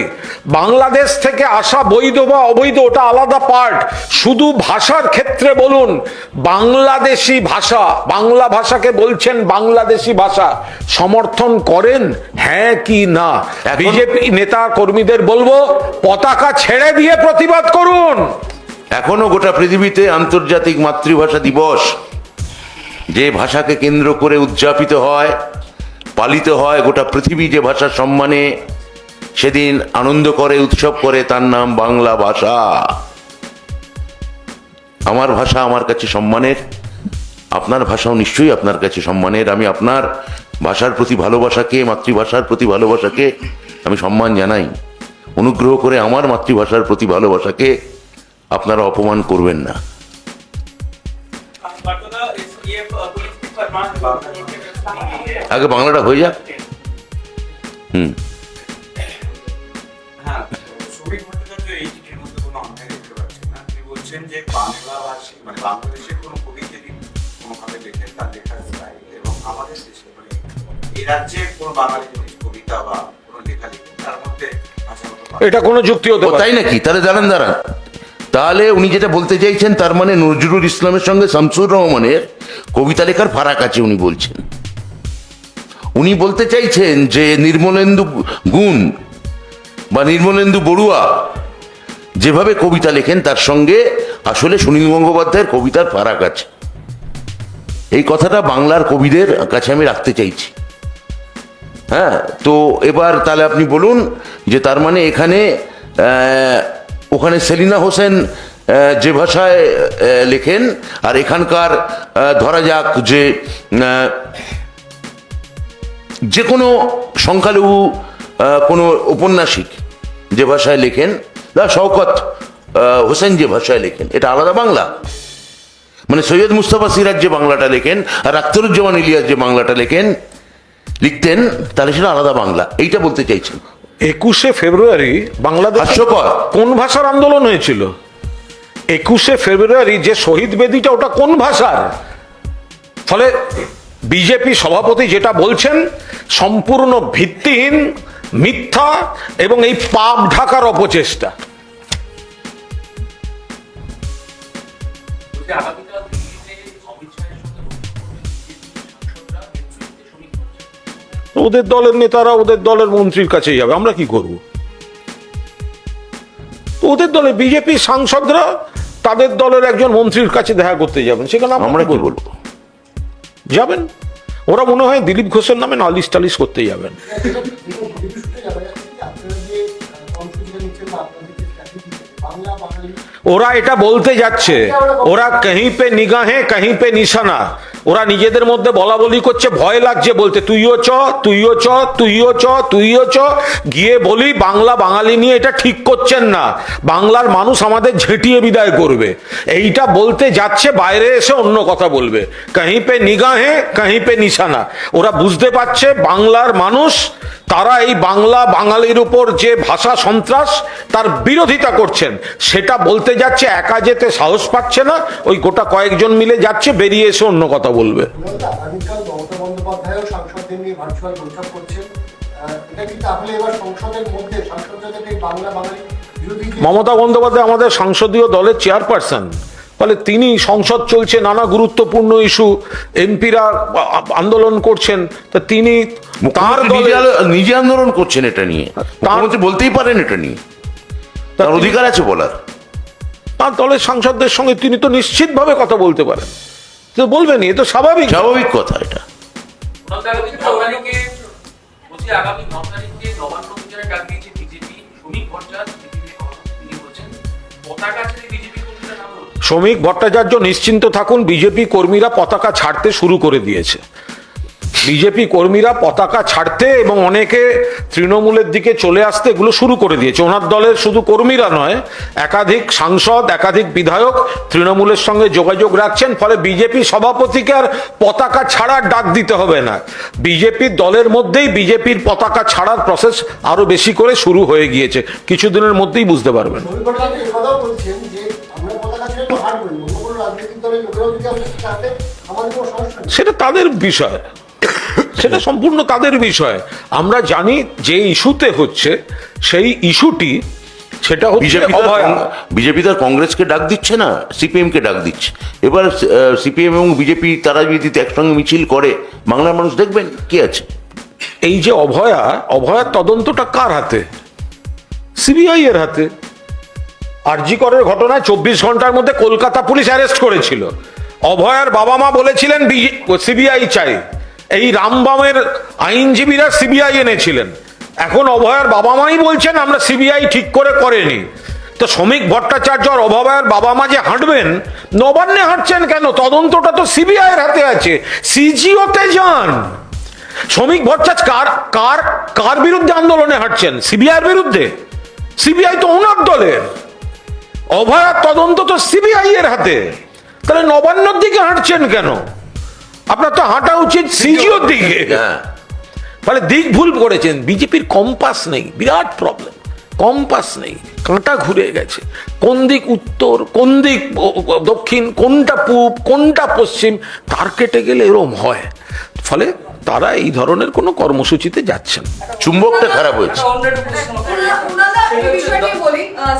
বাংলাদেশ থেকে আসা বৈধ বা অবৈধ ওটা আলাদা পার্ট। শুধু ভাষার ক্ষেত্রে বলুন বাংলাদেশি ভাষা, বাংলা ভাষাকে বলছেন বাংলাদেশি ভাষা, সমর্থন করেন হ্যাঁ কি না? বিজেপি নেতা কর্মীদের বলবো, পতাকা ছেড়ে দিয়ে প্রতিবাদ করুন। এখনো গোটা পৃথিবীতে আন্তর্জাতিক মাতৃভাষা দিবস, যে ভাষাকে কেন্দ্র করে উদযাপিত হয়, পালিত হয়, গোটা পৃথিবী যে ভাষার সম্মানে সেদিন আনন্দ করে, উৎসব করে, তার নাম বাংলা ভাষা। আমার ভাষা আমার কাছে সম্মানের, আপনার ভাষাও নিশ্চয়ই আপনার কাছে সম্মানের। আমি আপনার ভাষার প্রতি ভালোবাসাকে, মাতৃভাষার প্রতি ভালোবাসাকে আমি সম্মান জানাই। অনুগ্রহ করে আমার মাতৃভাষার প্রতি ভালোবাসাকে আপনারা অপমান করবেন না। আগে বাংলাটা হয়ে যাক। শ্রমিক ভট্টাচার্য এই চিঠির মধ্যে কোনো অন্যায় দেখতে পাচ্ছেন না। তিনি বলছেন যে বাংলাভাষী, মানে বাংলাদেশের কোনো কবি যদি কোনোভাবে লেখেন, তার লেখার দায়, এবং আমাদের দেশে মানে এই রাজ্যের কোনো বাঙালি যদি কবিতা বা কোনো লেখা লিখেন, তার মধ্যে এটা কোনো যুক্তি হতে পারে? তাই নাকি? তাহলে দাঁড়ান। তাহলে উনি যেটা বলতে চাইছেন, তার মানে নজরুল ইসলামের সঙ্গে শামসুর রহমানের কবিতা লেখার ফারাক আছে উনি বলছেন। উনি বলতে চাইছেন যে নির্মলেন্দু গুণ বা নির্মলেন্দু বড়ুয়া যেভাবে কবিতা লেখেন, তার সঙ্গে আসলে সুনীল গঙ্গোপাধ্যায়ের কবিতার ফারাক আছে। এই কথাটা বাংলার কবিদের কাছে আমি রাখতে চাইছি। হ্যাঁ, তো এবার তাহলে আপনি বলুন যে তার মানে এখানে ওখানে সেলিনা হোসেন যে ভাষায় লেখেন, আর এখানকার ধরা যাক যে কোনো সংখ্যালঘু কোনো ঔপন্যাসিক যে ভাষায় লেখেন, শওকত হোসেন যে ভাষায় লেখেন, এটা আলাদা বাংলা। মানে সৈয়দ মুস্তফা সিরাজ যে বাংলাটা লেখেন আর আখতারুজ্জামান ইলিয়াস যে বাংলাটা লিখতেন, তাহলে সেটা আলাদা বাংলা। এইটা বলতে চাইছেন। 21শে ফেব্রুয়ারি বাংলাদেশ কোন ভাষার আন্দোলন হয়েছিল? 21শে ফেব্রুয়ারি যে শহীদ বেদিটা, ওটা কোন ভাষার? ফলে বিজেপি সভাপতি যেটা বলছেন সম্পূর্ণ ভিত্তিহীন, মিথ্যা এবং এই পাপ ঢাকার অপচেষ্টা। ওদের দলের নেতারা ওদের দলের মন্ত্রীর কাছে যাবে, আমরা কি করব? ওদের দলে বিজেপি সাংসদরা তাদের দলের একজন মন্ত্রীর কাছে দেখা করতে যাবেন, সেখানে আমরা কি বলবো? যাবেন। ওরা মনে হয় দিলীপ ঘোষের নামে নালিশ টালিশ করতে যাবেন। ওরা এটা বলতে যাচ্ছে, ওরা কहीं पे निगाहे कहीं पे निशाना, ওরা নিজেদের মধ্যে বলা বলি করছে, ভয় লাগছে বলতে, তুইও চ তুইও চ তুইও চ তুইও চ, গিয়ে বলি বাংলা বাঙালি নিয়ে এটা ঠিক করছেন না, বাংলার মানুষ আমাদের ঝেঁটিয়ে বিদায় করবে, এইটা বলতে যাচ্ছে, বাইরে এসে অন্য কথা বলবে, कहीं पे निगाहे कहीं पे निशाना। ওরা বুঝতে পারছে বাংলার মানুষ, তারা এই বাংলা বাঙালির উপর যে ভাষা সন্ত্রাস তার বিরোধিতা করছেন, সেটা বলতে যাচ্ছে, একা যেতে সাহস পাচ্ছে না, ওই গোটা কয়েকজন মিলে যাচ্ছে, বেরিয়ে এসে অন্য কথা বলবে। আগামীকাল মমতা বন্দ্যোপাধ্যায়ও সাংসদদের নিয়ে ভার্চুয়াল বৈঠক করছেন, এটা কি তাহলে এবার সংসদের মধ্যে সাংসদদের এই বাংলা বাঙালি বিরোধী মমতা বন্দ্যোপাধ্যায় আমাদের সংসদীয় দলের চেয়ারপারসন, ফলে তিনি, সংসদ চলছে, নানা গুরুত্বপূর্ণ ইস্যু, এমপিরা আন্দোলন করছেন, তা তিনি তার দলে নিজে আন্দোলন করছেন এটা নিয়ে, মুখ্যমন্ত্রী বলতেই পারেন এটা নিয়ে, তার অধিকার আছে বলার। তার দলের সাংসদদের সঙ্গে তিনি তো নিশ্চিতভাবে কথা বলতে পারেন, তো বলবেনই, এ তো স্বাভাবিক। স্বাভাবিক কথা এটা। আগামী 9 তারিখে নবান্ন অভিযানে ডাক দিয়েছে বিজেপি, শ্রমিক ভট্টাচার্য তিনি বলছেন পতাকা ছেড়ে বিজেপি কর্মীরা নামলো। শ্রমিক ভট্টাচার্য নিশ্চিন্ত থাকুন, বিজেপি কর্মীরা পতাকা ছাড়তে শুরু করে দিয়েছে। বিজেপি কর্মীরা পতাকা ছাড়তে এবং অনেকে তৃণমূলের দিকে চলে আসতে এগুলো শুরু করে দিয়েছে। ওনার দলের শুধু কর্মীরা নয়, একাধিক সাংসদ, একাধিক বিধায়ক তৃণমূলের সঙ্গে যোগাযোগ রাখছেন, ফলে বিজেপি সভাপতিকে আর পতাকা ছাড়ার ডাক দিতে হবে না। বিজেপির দলের মধ্যেই বিজেপির পতাকা ছাড়ার প্রসেস আরো বেশি করে শুরু হয়ে গিয়েছে, কিছুদিনের মধ্যেই বুঝতে পারবেন। রবি ভট্টাচার্য এই কথাও বলছেন যে আমরা পতাকা ছেড়ে তো হাঁটবই, অন্য কোনো রাজনৈতিক দলের লোকেরাও যদি আমাদের সাথে আমাদের কোনো সমস্যা নেই। সেটা তাদের বিষয়, সেটা সম্পূর্ণ তাদের বিষয়। আমরা জানি যে ইস্যুতে হচ্ছে, সেই ইস্যুটি সেটা হচ্ছে অভয়া। বিজেপি তার কংগ্রেসকে ডাক দিচ্ছে না, সিপিএম কে ডাক দিচ্ছে। এবার সিপিএম এবং বিজেপি তারা যদি একসঙ্গে মিছিল করে, বাংলার মানুষ দেখবেন কি আছে। এই যে অভয়ার তদন্তটা কার হাতে? সিবিআই এর হাতে। আরজি করের ঘটনায় 24 ঘন্টার মধ্যে কলকাতা পুলিশ অ্যারেস্ট করেছিল। অভয়ার বাবা মা বলেছিলেন সিবিআই চাই, এই রামবামের আইনজীবীরা সিবিআই এনেছিলেন। এখন অভয়ার বাবা মাই বলছেন আমরা সিবিআই ঠিক করে করেনি। তো শ্রমিক ভট্টাচার্য আর অভয়ার বাবা মা যে হাঁটবেন, নবান্নে হাঁটছেন কেন? তদন্তটা তো সিবিআই এর হাতে আছে, সিজিওতে যান। শ্রমিক ভট্টাচার্য কার বিরুদ্ধে আন্দোলনে হাঁটছেন? সিবিআইয়ের বিরুদ্ধে। সিবিআই তো ওনার দলের। অভয়ার তদন্ত তো সিবিআই এর হাতে, তাহলে নবান্নর দিকে হাঁটছেন কেন? আপনার তো হাঁটা উচিত সিজিওর দিকে। ফলে দিক ভুল করেছেন। বিজেপির কম্পাস নেই, বিরাট প্রবলেম। কম্পাস নেই, কাঁটা ঘুরে গেছে। কোন দিক উত্তর, কোন দিক দক্ষিণ, কোনটা পূব, কোনটা পশ্চিম, তার কেটে গেলে এরম হয়। ফলে তারা এই ধরনের কোনো কর্মসূচিতে যাচ্ছেন। চুম্বকটা খারাপ হয়েছে।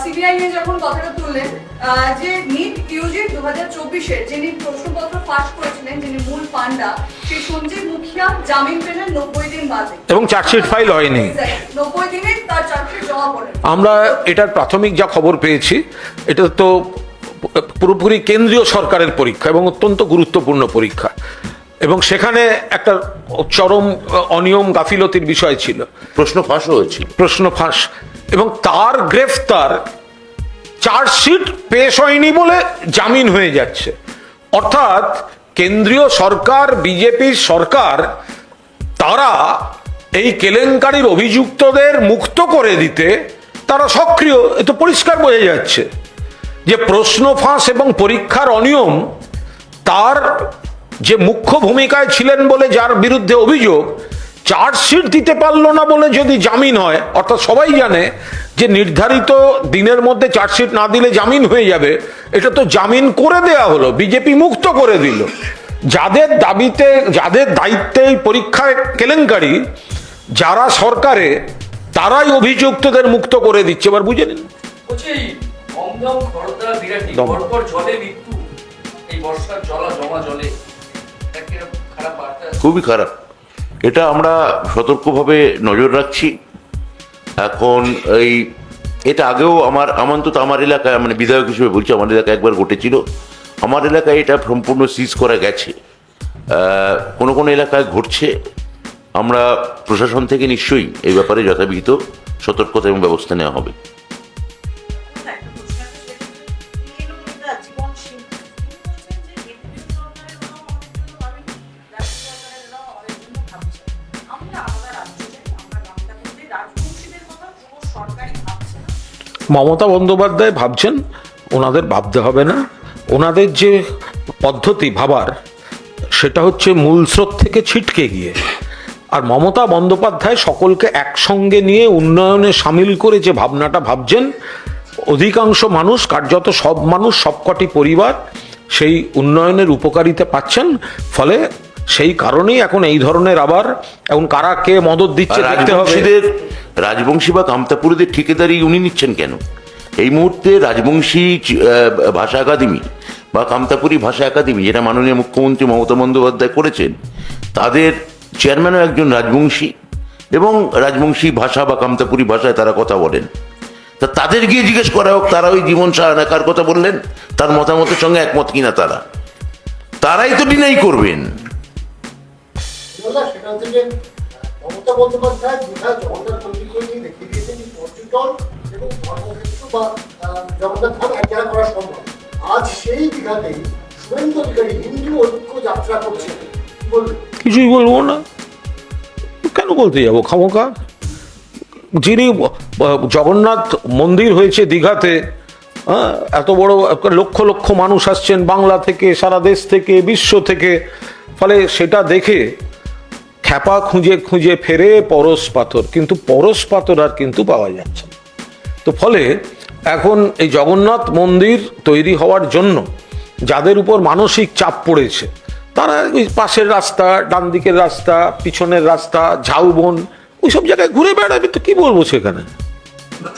সিবিআই নিয়ে যখন কথাটা তুললেন, যে নিট ইউজি 2024-এর যিনি প্রশ্নপত্র ফাঁস করেছিলেন, যিনি মূল পান্ডা, সেই সঞ্জীব মুখিয়া জামিন পেলেন 90 দিন বাদে, এবং চার্জশিট ফাইল হয়নি। 90 দিনে তার চার্জশিট জমা পড়ে। আমরা এটার প্রাথমিক যা খবর পেয়েছি, এটা তো পুরোপুরি কেন্দ্রীয় সরকারের পরীক্ষা এবং অত্যন্ত গুরুত্বপূর্ণ পরীক্ষা, এবং সেখানে একটা চরম অনিয়ম গাফিলতির বিষয় ছিল। প্রশ্ন ফাঁসও হয়েছিল, প্রশ্ন ফাঁস, এবং তার গ্রেফতার চার্জশিট পেশ হয়নি বলে জামিন হয়ে যাচ্ছে। অর্থাৎ কেন্দ্রীয় সরকার, বিজেপির সরকার, তারা এই কেলেঙ্কারির অভিযুক্তদের মুক্ত করে দিতে তারা সক্রিয়। এ তো পরিষ্কার বোঝা যাচ্ছে যে প্রশ্ন ফাঁস এবং পরীক্ষার অনিয়ম, তার যে মুখ্য ভূমিকায় ছিলেন বলে যার বিরুদ্ধে অভিযোগ, চার্জশিট দিতে পারলো না বলে যদি জামিন হয়, অর্থাৎ সবাই জানে যে নির্ধারিত দিনের মধ্যে চার্জশিট না দিলে জামিন হয়ে যাবে, এটা তো জামিন করে দেয়া হলো, বিজেপি মুক্ত করে দিল। যাদের দাবিতে, যাদের দায়িত্বে এই পরীক্ষায় কেলেঙ্কারি, যারা সরকারে, তারাই অভিযুক্তদের মুক্ত করে দিচ্ছে। এবার বুঝে নিন। খুবই খারাপ। এটা আমরা সতর্কভাবে নজর রাখছি। এখন এই এটা আগেও আমার এলাকায়, মানে বিধায়ক হিসেবে বলছি, আমার এলাকায় একবার ঘটেছিল। আমার এলাকায় এটা সম্পূর্ণ সিজ করা গেছে। কোনো কোনো এলাকায় ঘটছে। আমরা প্রশাসন থেকে নিশ্চয়ই এই ব্যাপারে যথাবিহিত সতর্কতা এবং ব্যবস্থা নেওয়া হবে। মমতা বন্দ্যোপাধ্যায় ভাবছেন, ওনাদের ভাবতে হবে না। ওনাদের যে পদ্ধতি ভাবার, সেটা হচ্ছে মূল স্রোত থেকে ছিটকে গিয়ে। আর মমতা বন্দ্যোপাধ্যায় সকলকে একসঙ্গে নিয়ে উন্নয়নে সামিল করে যে ভাবনাটা ভাবছেন, অধিকাংশ মানুষ, কার্যত সব মানুষ, সবকটি পরিবার সেই উন্নয়নের উপকারিতা পাচ্ছেন। ফলে সেই কারণেই এখন এই ধরনের আবার এখন কারা কে মদত দিচ্ছে দেখতে হবে। রাজবংশী বা কামতাপুরীদের ঠিকাদারি উনি নিচ্ছেন কেন? এই মুহূর্তে রাজবংশী ভাষা একাডেমি বা কামতাপুরী ভাষা একাডেমি, যেটা মাননীয় মুখ্যমন্ত্রী মমতা বন্দ্যোপাধ্যায় করেছেন, তাদের চেয়ারম্যানও একজন রাজবংশী, এবং রাজবংশী ভাষা বা কামতাপুরী ভাষায় তারা কথা বলেন। তা তাদের গিয়ে জিজ্ঞেস করা হোক, তারা ওই জীবন সাহানাকার কথা বললেন, তার মতামতের সঙ্গে একমত কিনা। তারাই তো ডিনাই করবেন। সেটা হচ্ছে যে মমতা বন্দ্যোপাধ্যায় দীঘা জগন্নাথ মন্দিরকে নিয়ে দেখিয়ে দিয়েছেন যে পর্যটন এবং ধর্মক্ষেত্র বা জগন্নাথ ধাম এক জায়গা করা সম্ভব। আজ সেই দীঘাতেই শুভেন্দু অধিকারী হিন্দু ঐক্য যাত্রা করছে, কি বলবেন? কিছুই বলবো না, কেন বলতে যাবো খামোকা? যিনি জগন্নাথ মন্দির হয়েছে দীঘাতে, এত বড় লক্ষ লক্ষ মানুষ আসছেন বাংলা থেকে, সারা দেশ থেকে, বিশ্ব থেকে। ফলে সেটা দেখে খ্যাপা খুঁজে খুঁজে ফেরে পরশ পাথর, কিন্তু পরশ পাথর আর কিন্তু পাওয়া যাচ্ছে না। তো ফলে এখন এই জগন্নাথ মন্দির তৈরি হওয়ার জন্য যাদের উপর মানসিক চাপ পড়েছে, তারা ওই পাশের রাস্তা, ডান দিকের রাস্তা, পিছনের রাস্তা, ঝাউবন, ওইসব জায়গায় ঘুরে বেড়াবে। তো কি বলবো সেখানে?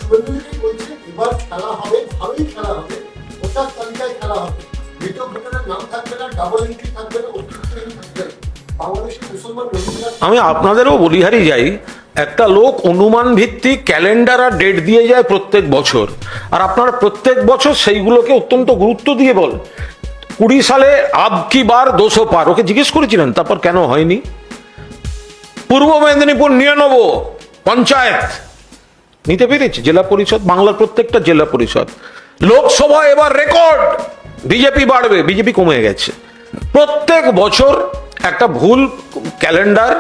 শুভেন্দু অধিকারী বলছে এবার খেলা হবে, ভালোই খেলা হবে, ভোটার তালিকায় খেলা হবে, মৃত ভোটারের নাম থাকবে না, ডাবল এন্ট্রি থাকবে না, অতিরিক্তহীন থাকবে না। বাংলাদেশের মুসলমান রোহিঙ্গা, আমি আপনাদেরও বলিহারি যাই, একটা লোক অনুমান ভিত্তিক ক্যালেন্ডার আর ডেট দিয়ে যায় প্রত্যেক বছর, আর আপনারা প্রত্যেক বছর সেইগুলোকে অত্যন্ত গুরুত্ব দিয়ে বল। 20 সালে আব কি বার 200 পার, ওকে জিজ্ঞেস করেছিলেন তারপর কেন হয়নি? পূর্ব মেদিনীপুর 99 পঞ্চায়েত নিতে পেরেছে জেলা পরিষদ, বাংলার প্রত্যেকটা জেলা পরিষদ। লোকসভা এবার রেকর্ড, বিজেপি বাড়বে, বিজেপি কমে গেছে। প্রত্যেক বছর একটা ভুল ক্যালেন্ডার,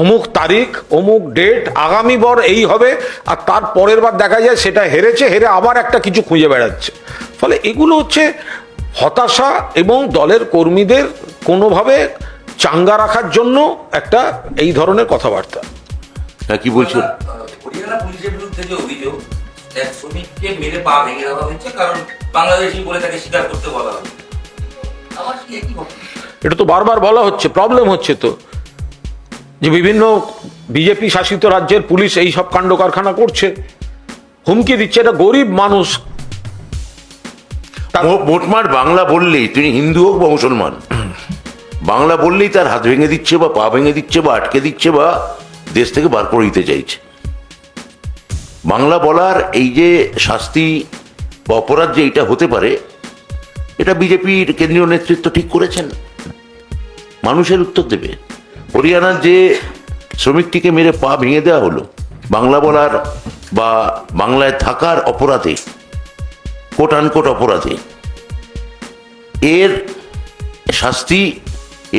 অমুক তারিখ, অমুক ডেট, আগামী বার এই হবে, আর তার পরের বার দেখা যায় সেটা হেরেছে, হেরে আবার একটা কিছু খুঁজে বেড়াচ্ছে। ফলে এগুলো হচ্ছে হতাশা এবং দলের কর্মীদের কোনোভাবে চাঙ্গা রাখার জন্য একটা এই ধরনের কথাবার্তা। হ্যাঁ, কি বলছেন? হরিয়ানা পুলিশের বিরুদ্ধে যে অভিযোগ, এক শ্রমিককে মেরে পা ভেঙে দেওয়া হচ্ছে কারণ বাংলাদেশি বলে তাকে স্বীকার করতে বলা হবে। আমার কি একই ঘটনা? এটা তো বারবার বলা হচ্ছে, প্রবলেম হচ্ছে তো যে বিভিন্ন বিজেপি শাসিত রাজ্যের পুলিশ এই সব কাণ্ড কারখানা করছে, হুমকি দিচ্ছে। এটা গরিব মানুষ। মোটমাট বাংলা বললেই, তিনি হিন্দু হোক বা মুসলমান, বাংলা বললেই তার হাত ভেঙে দিচ্ছে বা পা ভেঙে দিচ্ছে বা আটকে দিচ্ছে বা দেশ থেকে বার করে দিতে চাইছে। বাংলা বলার এই যে শাস্তি বা অপরাধ যে এটা হতে পারে, এটা বিজেপির কেন্দ্রীয় নেতৃত্ব ঠিক করেছেন। মানুষের উত্তর দেবে। হরিয়ানার যে শ্রমিকটিকে মেরে পা ভেঙে দেওয়া হলো বাংলা বলার বা বাংলায় থাকার অপরাধে, কোট আনকোট অপরাধে, এর শাস্তি,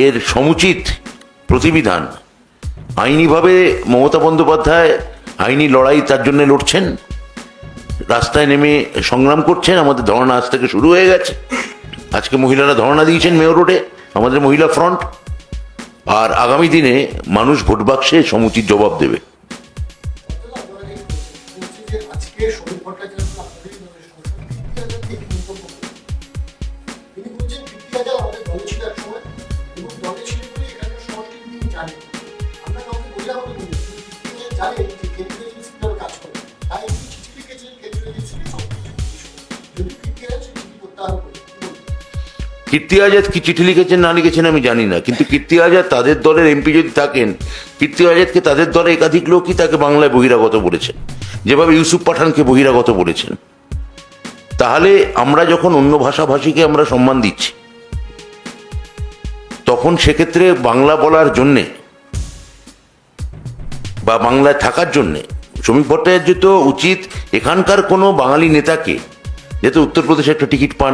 এর সমুচিত প্রতিবিধান আইনিভাবে মমতা বন্দ্যোপাধ্যায় আইনি লড়াই তার জন্য লড়ছেন, রাস্তায় নেমে সংগ্রাম করছেন। আমাদের ধর্ণা আজ থেকে শুরু হয়ে গেছে। আজকে মহিলারা ধর্ণা দিয়েছেন মেয়র রোডে, আমাদের মহিলা ফ্রন্ট। আর আগামী দিনে মানুষ ভোট বাক্সে সমুচিত জবাব দেবে। আজকে শ্রমিক ভট্টাচার্য তিনি বলছেন 50,000 আমাদের দলে ছিল এক সময়, এবং দলে ছিল বলে এখানে সংস্কৃতি তিনি জানেন। আমরা কাউকে বলে আমাদের জানেন যে কেন্দ্রীয় এজেন্সি কিভাবে কাজ করে, তাই তিনি চিঠি লিখেছিলেন কেন্দ্রীয় এজেন্সিকে সব কিছু যদি 50,000 চিঠি প্রত্যাহার করে। কীর্তি আজাদ কি চিঠি লিখেছেন না লিখেছেন আমি জানি না, কিন্তু কীর্তি আজাদ তাদের দলের এমপি যদি থাকেন, কীর্তি আজাদকে তাদের দলে একাধিক লোকই তাকে বাংলায় বহিরাগত বলেছেন, যেভাবে ইউসুফ পাঠানকে বহিরাগত বলেছেন। তাহলে আমরা যখন অন্য ভাষাভাষীকে আমরা সম্মান দিচ্ছি, তখন সেক্ষেত্রে বাংলা বলার জন্যে বা বাংলায় থাকার জন্যে শ্রমিক ভট্টাচার্য তো উচিত এখানকার কোনো বাঙালি নেতাকে, যাতে উত্তরপ্রদেশে একটা টিকিট পান,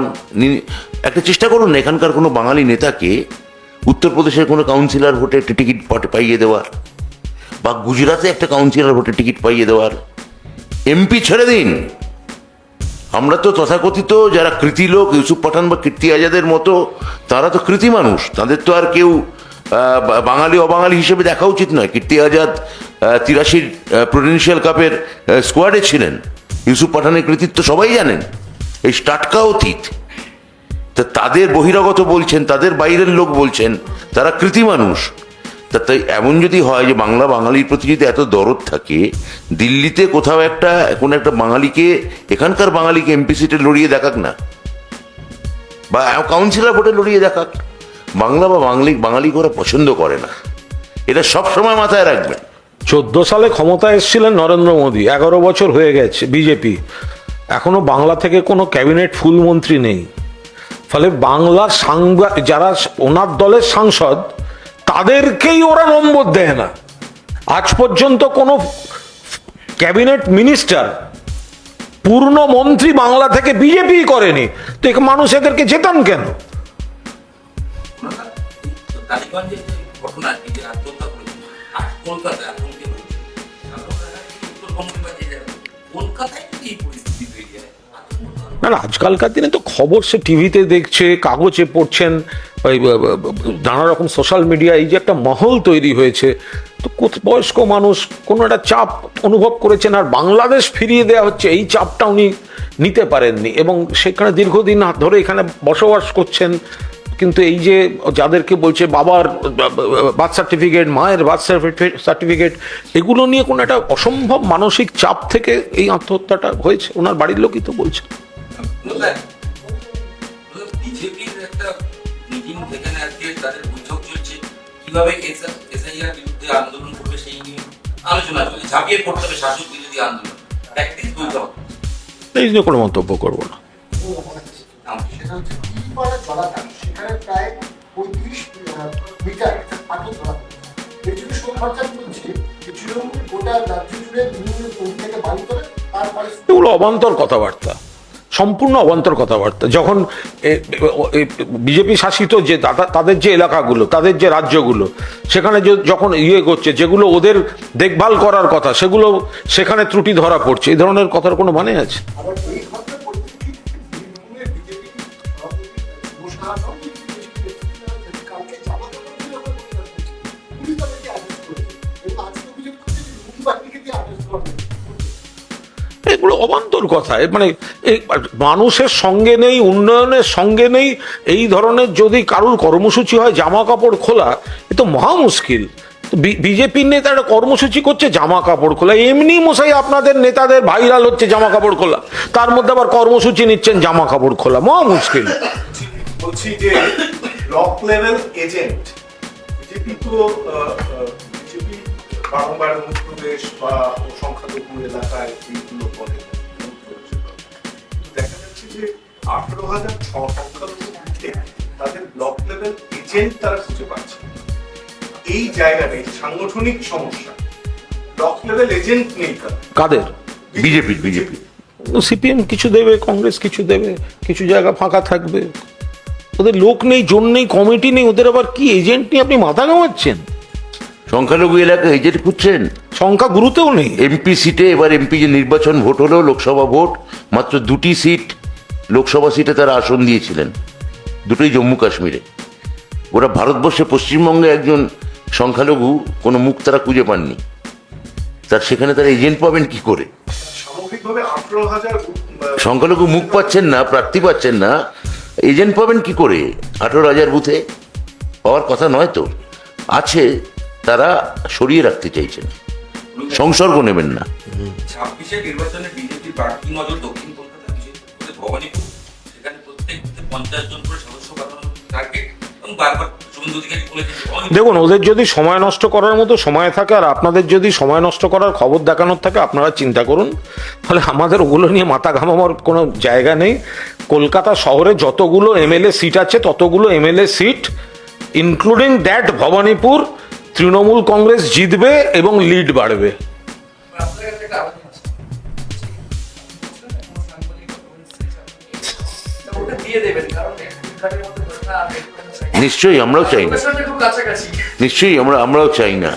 একটা চেষ্টা করুন না এখানকার কোনো বাঙালি নেতাকে উত্তরপ্রদেশের কোনো কাউন্সিলর ভোটে একটা টিকিট পাইয়ে দেওয়ার, বা গুজরাটে একটা কাউন্সিলর ভোটে টিকিট পাইয়ে দেওয়ার। এমপি ছেড়ে দিন, আমরা তো তথাকথিত যারা কৃতি লোক, ইউসুফ পাঠান বা কীর্তি আজাদের মতো, তারা তো কৃতি মানুষ, তাদের তো আর কেউ বাঙালি অবাঙালি হিসেবে দেখা উচিত নয়। কীর্তি আজাদ 83 প্রুডেন্সিয়াল কাপের স্কোয়াডে ছিলেন, ইউসুফ পাঠানের কৃতিত্ব সবাই জানেন, এই টাটকা অতীত। তা তাদের বহিরাগত বলছেন, তাদের বাইরের লোক বলছেন, তারা কৃতি মানুষ। তাই এমন যদি হয় যে বাংলা বাঙালির প্রতি যদি এত দরদ থাকে, দিল্লিতে কোথাও কোনো একটা বাঙালিকে, এখানকার বাঙালিকে এমপি সিটে লড়িয়ে দেখাক না, বা কাউন্সিলর ভোটে লড়িয়ে দেখাক। বাংলা বা বাঙালি ওরা পছন্দ করে না, এটা সবসময় মাথায় রাখবেন। 14 সালে ক্ষমতায় এসেছিলেন নরেন্দ্র মোদী, 11 বছর হয়ে গেছে বিজেপি, এখনো বাংলা থেকে কোনো ক্যাবিনেট ফুল মন্ত্রী নেই। ফলে বাংলার যারা ওনার দলের সাংসদ, তাদেরকেই ওরা নম্বর দেয় না। আজ পর্যন্ত কোনো ক্যাবিনেট মিনিস্টার, পূর্ণ মন্ত্রী বাংলা থেকে বিজেপি করেনি, তো মানুষ এদেরকে জেতান কেন? টালিগঞ্জে যে ঘটনা, যে আত্মহত্যা করেছিল, আর কলকাতায় আতঙ্কে রয়েছে, উত্তরবঙ্গে বা যে জায়গায়, কলকাতায় যদি এই পরিস্থিতি হয়ে যায়, না, আজকালকার দিনে তো খবর সে টিভিতে দেখছে, কাগজে পড়ছেন, ওই নানা রকম সোশ্যাল মিডিয়া, এই যে একটা মহল তৈরি হয়েছে, তো বয়স্ক মানুষ কোনো একটা চাপ অনুভব করেছেন, আর বাংলাদেশ ফিরিয়ে দেওয়া হচ্ছে, এই চাপটা উনি নিতে পারেননি, এবং সেখানে দীর্ঘদিন ধরে এখানে বসবাস করছেন। কিন্তু এই যে যাদেরকে বলছে বাবার বার্থ সার্টিফিকেট, মায়ের বার্থ সার্টিফিকেট, এগুলো নিয়ে কোনো একটা অসম্ভব মানসিক চাপ থেকে এই আত্মহত্যাটা হয়েছে, ওনার বাড়ির লোকই তো বলছে। বিজেপির একটা মিটিং, যেখানে আজকে তাদের বৈঠক চলছে, কিভাবে এসআইআর বিরুদ্ধে আন্দোলন করবে সেই নিয়ে আলোচনা চলছে, ঝাঁপিয়ে পড়তে হবে শাসক বিরোধী আন্দোলন। একদিন বৈঠক, এই নিয়ে কোনো মন্তব্য করবো না। সেটা হচ্ছে টিপাড়া জলাধার, সেখানে প্রায় 35 মিটার একটা পাথর ধরা পড়েছে। এর জন্য সরকার বলছে যে তৃণমূল গোটা রাজ্য জুড়ে বিভিন্ন জমি থেকে বাড়ি করে, তারপরে এগুলো অবান্তর কথাবার্তা, সম্পূর্ণ অবান্তর কথাবার্তা। যখন বিজেপি শাসিত যে তাদের যে এলাকাগুলো, তাদের যে রাজ্যগুলো, সেখানে যখন করছে, যেগুলো ওদের দেখভাল করার কথা, সেগুলো সেখানে ত্রুটি ধরা পড়ছে, এই ধরনের কথার কোনো মানে আছে? আবার এই ঘটনার পরিপ্রেক্ষিতে বীরভূমের বিজেপি সভাপতি মুশারফ কালকে জামাতে পুলিশ তাদেরকে অ্যারেস্ট করেছে, এবং আজকে অভিযোগ করছে যে মুখী বাহিনীকে দিয়ে অ্যারেস্ট করা হয়েছে। এগুলো অবান্তর কথা। মানে এই মানুষের সঙ্গে নেই, উন্নয়নের সঙ্গে নেই, এই ধরনের যদি কারুর কর্মসূচি হয় জামা কাপড় খোলা, এ তো মহা মুশকিল। বিজেপির নেতারা কর্মসূচি করছে জামা কাপড় খোলা, এমনি মশাই আপনাদের নেতাদের ভাইরাল হচ্ছে জামা কাপড় খোলা, তার মধ্যে আবার কর্মসূচি নিচ্ছেন জামা কাপড় খোলা, মহা মুশকিল। বলছি যে ব্লক লেভেল এজেন্ট, বিজেপি তো বিজেপি বারংবার মধ্যপ্রদেশ বা সংখ্যালঘু এলাকায় এইগুলো বলে, দেখা যাচ্ছে যে 18,000 সংখ্যালঘু বুথে তাদের ব্লক লেভেল এজেন্ট তারা খুঁজে পাচ্ছে। এই জায়গাতে সাংগঠনিক সমস্যা, ব্লক লেভেল এজেন্ট নেই কাদের? বিজেপি সিপিএম কিছু দেবে, কংগ্রেস কিছু দেবে, কিছু জায়গা ফাঁকা থাকবে, ওদের লোক নেই, জোন নেই, কমিটি নেই, ওদের আবার কি এজেন্ট নিয়ে আপনি মাথা ঘামাচ্ছেন? সংখ্যালঘু এলাকায় এজেন্ট খুঁজছেন, সংখ্যা গুরুতেও নেই। এমপি সিটে এবার এমপি যে নির্বাচন ভোট হলো, লোকসভা ভোট, মাত্র 2টি সিট লোকসভা সিটে তারা আসন দিয়েছিলেন, দুটোই জম্মু কাশ্মীরে। ওরা ভারতবর্ষে পশ্চিমবঙ্গে একজন সংখ্যালঘু কোনো মুখ তারা খুঁজে পাননি, তার সেখানে তারা এজেন্ট পাবেন কি করে? সামগ্রিকভাবে 18,000 সংখ্যালঘু মুখ পাচ্ছেন না, প্রার্থী পাচ্ছেন না, এজেন্ট পাবেন কি করে? 18,000 বুথে পাওয়ার কথা নয় তো। আছে, তারা সরিয়ে রাখতে চাইছেন, সংসর্গ নেবেন না। 26-এর নির্বাচনে বিজেপির বাড়তি নজর দক্ষিণ কলকাতা, বিশেষ করে ভবানীপুর, সেখানে প্রত্যেক বুথে 50 জন করে সদস্য বাড়ানোর এবং বারবার শুভেন্দু অধিকারী বলেছেন দেখুন, ওদের যদি সময় নষ্ট করার মতো সময় থাকে আর আপনাদের যদি সময় নষ্ট করার খবর দেখানোর থাকে, আপনারা চিন্তা করুন। ফলে আমাদের ওগুলো নিয়ে মাথা ঘামাবার কোনো জায়গা নেই। কলকাতা শহরে যতগুলো এমএলএ সিট আছে ততগুলো MLA seat including that Bhabanipur Trinamool Congress জিতবে এবং লিড বাড়বে। নিশ্চয়ই আমরাও চাই না, নিশ্চয়ই আমরাও চাই না।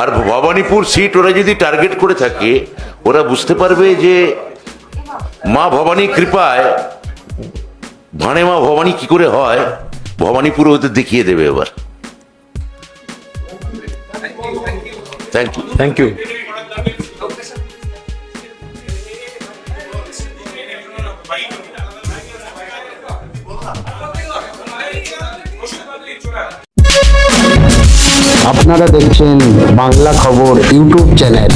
আর ভবানীপুর সিট ওরা যদি টার্গেট করে থাকে, ওরা বুঝতে পারবে যে মা ভবানী কৃপায় ভাঁড়ে মা ভবানী কি করে হয়, ভবানীপুরে ওদের দেখিয়ে দেবে এবার। Thank you. Thank you. আপনারা দেখছেন বাংলা খবর ইউটিউব চ্যানেল।